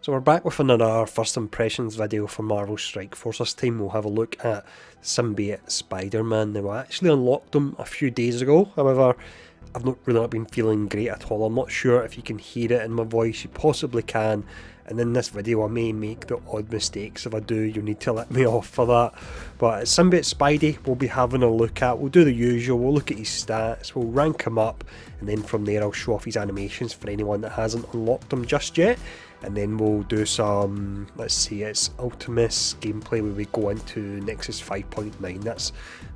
So we're back with another first impressions video for Marvel Strike Force. This time we'll have a look at Symbiote Spider-Man. Now I actually unlocked him a few days ago, however I've not been feeling great at all. I'm not sure if you can hear it in my voice, you possibly can, and in this video I may make the odd mistakes. If I do, you'll need to let me off for that. But Symbiote Spidey we'll be having a look at. We'll do the usual, we'll look at his stats, we'll rank him up, and then from there I'll show off his animations for anyone that hasn't unlocked them just yet. And then we'll do some, let's see, it's Ultimus gameplay where we go into Nexus 5.9. That's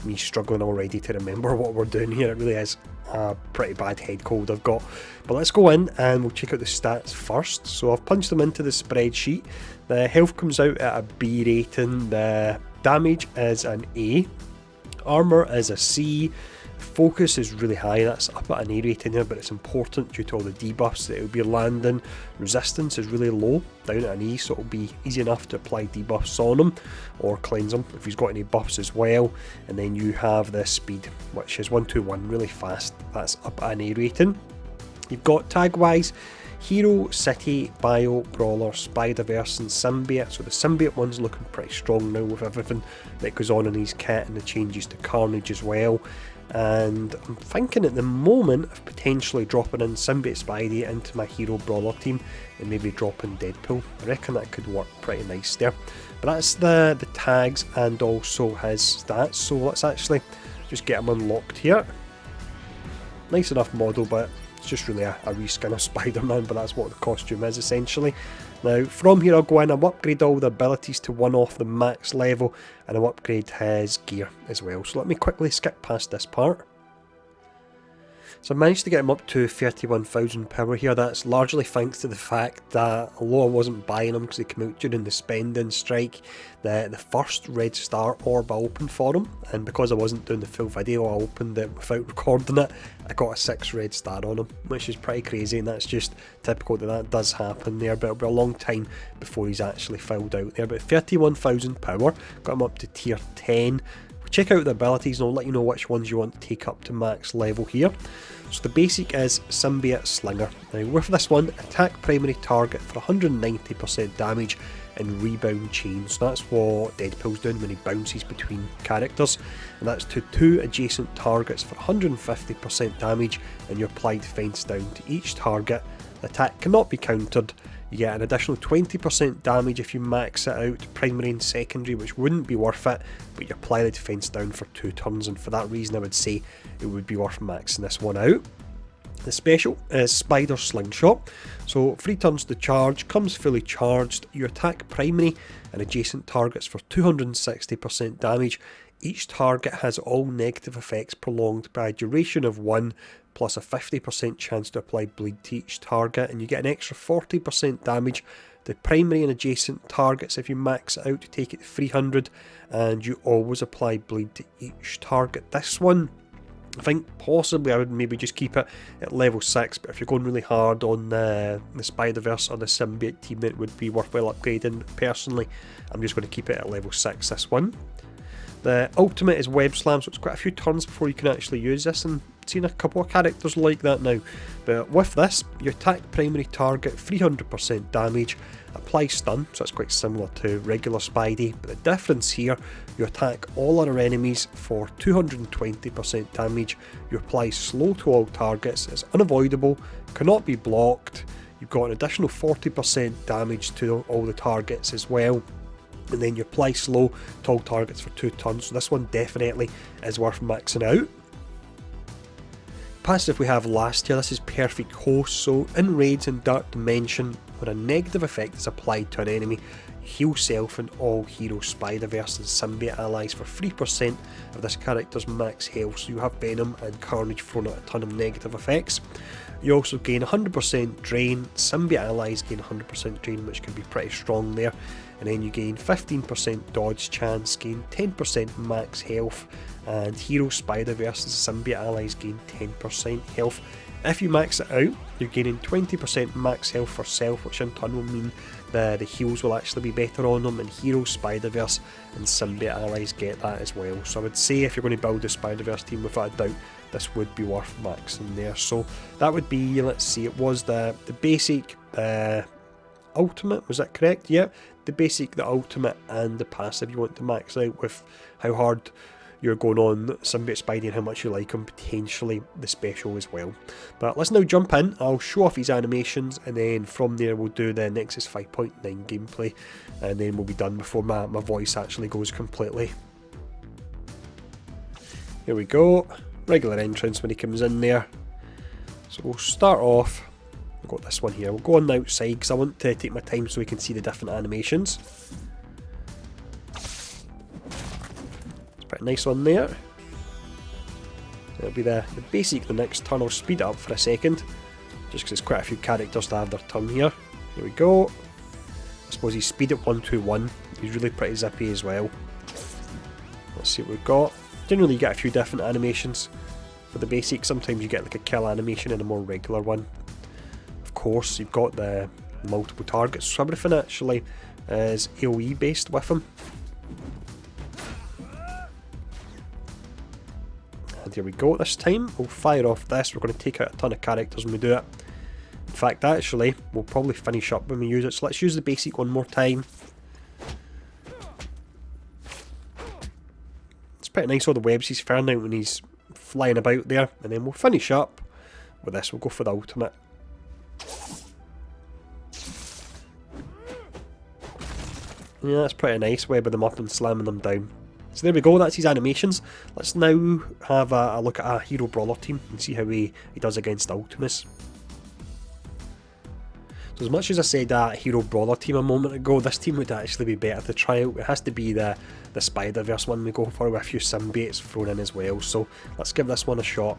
me struggling already to remember what we're doing here. It really is a pretty bad head cold I've got. But let's go in and we'll check out the stats first. So I've punched them into the spreadsheet. The health comes out at a B rating, the damage is an A, armour is a C, focus is really high, that's up at an A rating here, but it's important due to all the debuffs that it'll be landing. Resistance is really low, down at an E, so it'll be easy enough to apply debuffs on him or cleanse him if he's got any buffs as well. And then you have the speed, which is 121, really fast, that's up at an A rating. You've got tag wise, Hero, City, Bio, Brawler, Spider-Verse and Symbiote. So the Symbiote one's looking pretty strong now with everything that goes on in his kit and the changes to Carnage as well. And I'm thinking at the moment of potentially dropping in Symbiote Spidey into my Hero Brawler team and maybe dropping Deadpool. I reckon that could work pretty nice there. But that's the tags and also his stats, so let's actually just get him unlocked here. Nice enough model, but it's just really a reskin of Spider-Man, but that's what the costume is essentially. Now from here I'll go in, I'll upgrade all the abilities to one off the max level, and I'll upgrade his gear as well. So let me quickly skip past this part. So I managed to get him up to 31,000 power here. That's largely thanks to the fact that although I wasn't buying them because they came out during the spending strike, the first red star orb I opened for him, and because I wasn't doing the full video I opened it without recording it, I got a 6 red star on him, which is pretty crazy, and that's just typical that does happen there, but it'll be a long time before he's actually filled out there. But 31,000 power, got him up to tier 10. Check out the abilities and I'll let you know which ones you want to take up to max level here. So the basic is Symbiote Slinger. Now with this one, attack primary target for 190% damage and rebound chain. So that's what Deadpool's doing when he bounces between characters. And that's to 2 adjacent targets for 150% damage, and you apply defense down to each target. The attack cannot be countered. You get an additional 20% damage if you max it out, primary and secondary, which wouldn't be worth it, but you apply the defense down for 2 turns, and for that reason I would say it would be worth maxing this one out. The special is Spider Slingshot. So 3 turns to charge, comes fully charged, you attack primary and adjacent targets for 260% damage. Each target has all negative effects prolonged by a duration of 1, plus a 50% chance to apply bleed to each target, and you get an extra 40% damage to primary and adjacent targets if you max it out to take it to 300, and you always apply bleed to each target. This one, I think possibly I would maybe just keep it at level 6, but if you're going really hard on the Spider-Verse or the Symbiote team, it would be worthwhile upgrading. Personally, I'm just going to keep it at level 6, this one. The ultimate is Web Slam, so it's quite a few turns before you can actually use this, and I've seen a couple of characters like that now. But with this, you attack primary target 300% damage, apply stun, so it's quite similar to regular Spidey, but the difference here, you attack all other enemies for 220% damage, you apply slow to all targets, it's unavoidable, cannot be blocked, you've got an additional 40% damage to all the targets as well, and then you apply slow to all targets for 2 turns, so this one definitely is worth maxing out. Passive we have last here, this is Perfect Host. So in raids and Dark Dimension, when a negative effect is applied to an enemy, heal self and all Hero, Spider-Verse and Symbiote allies for 3% of this character's max health, so you have Venom and Carnage thrown out a ton of negative effects. You also gain 100% drain, Symbiote allies gain 100% drain, which can be pretty strong there, and then you gain 15% dodge chance, gain 10% max health, and Hero, Spider-Verse and Symbiote allies gain 10% health. If you max it out, you're gaining 20% max health for self, which in turn will mean the heals will actually be better on them, and Hero, Spider-Verse and Symbiote allies get that as well. So I would say if you're going to build a Spider-Verse team, without a doubt, this would be worth maxing there. So that would be, let's see, it was the basic ultimate, was that correct? Yeah, the basic, the ultimate, and the passive you want to max out with how hard you're going on Symbiote Spidey and how much you like him, potentially the special as well. But let's now jump in, I'll show off his animations, and then from there we'll do the Nexus 5.9 gameplay, and then we'll be done before my voice actually goes completely. Here we go, regular entrance when he comes in there. So we'll start off, we've got this one here, we'll go on the outside because I want to take my time so we can see the different animations. It's pretty nice one there. It'll be the basic, the next turn. I'll speed it up for a second, just because there's quite a few characters to have their turn here. Here we go. I suppose he's speed at 121, he's really pretty zippy as well. Let's see what we've got. Generally you get a few different animations. For the basic, sometimes you get like a kill animation and a more regular one. Of course, you've got the multiple targets, so everything actually is AoE based with him. And here we go, this time we'll fire off this. We're going to take out a ton of characters when we do it. In fact, actually, we'll probably finish up when we use it, so let's use the basic one more time. It's pretty nice all the webs he's firing out when he's flying about there, and then we'll finish up with this. We'll go for the ultimate. Yeah, that's pretty nice, webbing them up and slamming them down. So there we go, that's his animations. Let's now have a look at a hero brawler team and see how he does against Ultimus. So as much as I said that hero brawler team a moment ago, this team would actually be better to try out. It has to be the Spider-Verse one we go for, with a few symbiotes thrown in as well. So let's give this one a shot.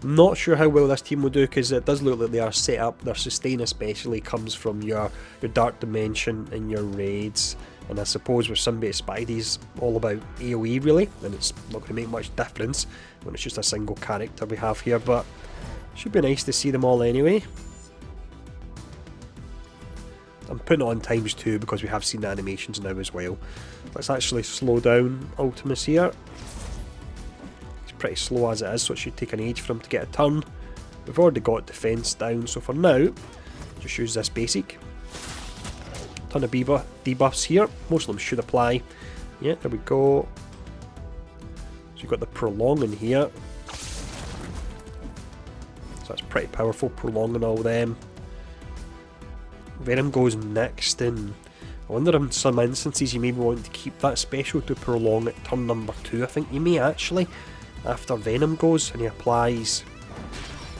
Not sure how well this team will do, because it does look like they are set up. Their sustain especially comes from your dark dimension and your raids. And I suppose with Symbiote Spidey's all about AoE really, and it's not going to make much difference when it's just a single character we have here, but should be nice to see them all anyway. I'm putting it on ×2 because we have seen the animations now as well. Let's actually slow down Ultimus here. He's pretty slow as it is, so it should take an age for him to get a turn. We've already got defense down, so for now, just use this basic. Ton of debuffs here, most of them should apply. Yeah, there we go. So you've got the prolonging here. So that's pretty powerful, prolonging all them. Venom goes next, and I wonder in some instances you may want to keep that special to prolong at turn number 2. I think you may actually, after Venom goes and he applies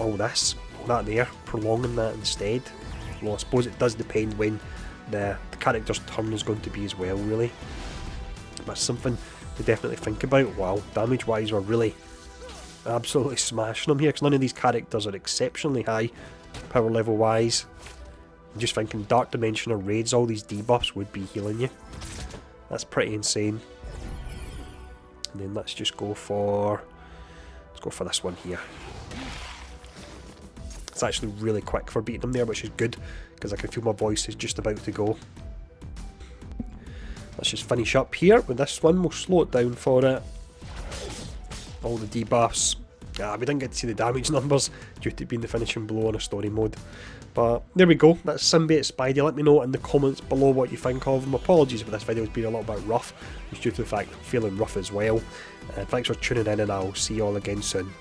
all this, all that there, prolonging that instead. Well, I suppose it does depend when the character's turn is going to be as well, really. But something to definitely think about. Wow, damage wise we're really absolutely smashing them here, because none of these characters are exceptionally high power level wise. I'm just thinking Dark Dimension or Raids, all these debuffs would be healing you. That's pretty insane. And then let's just go for this one here. It's actually really quick for beating them there, which is good, because I can feel my voice is just about to go. Let's just finish up here with this one. We'll slow it down for it. All the debuffs. We didn't get to see the damage numbers due to being the finishing blow on a story mode. But there we go, that's Symbiote Spidey. Let me know in the comments below what you think of him. Apologies if this video has been a little bit rough. It's due to the fact I'm feeling rough as well. Thanks for tuning in, and I'll see you all again soon.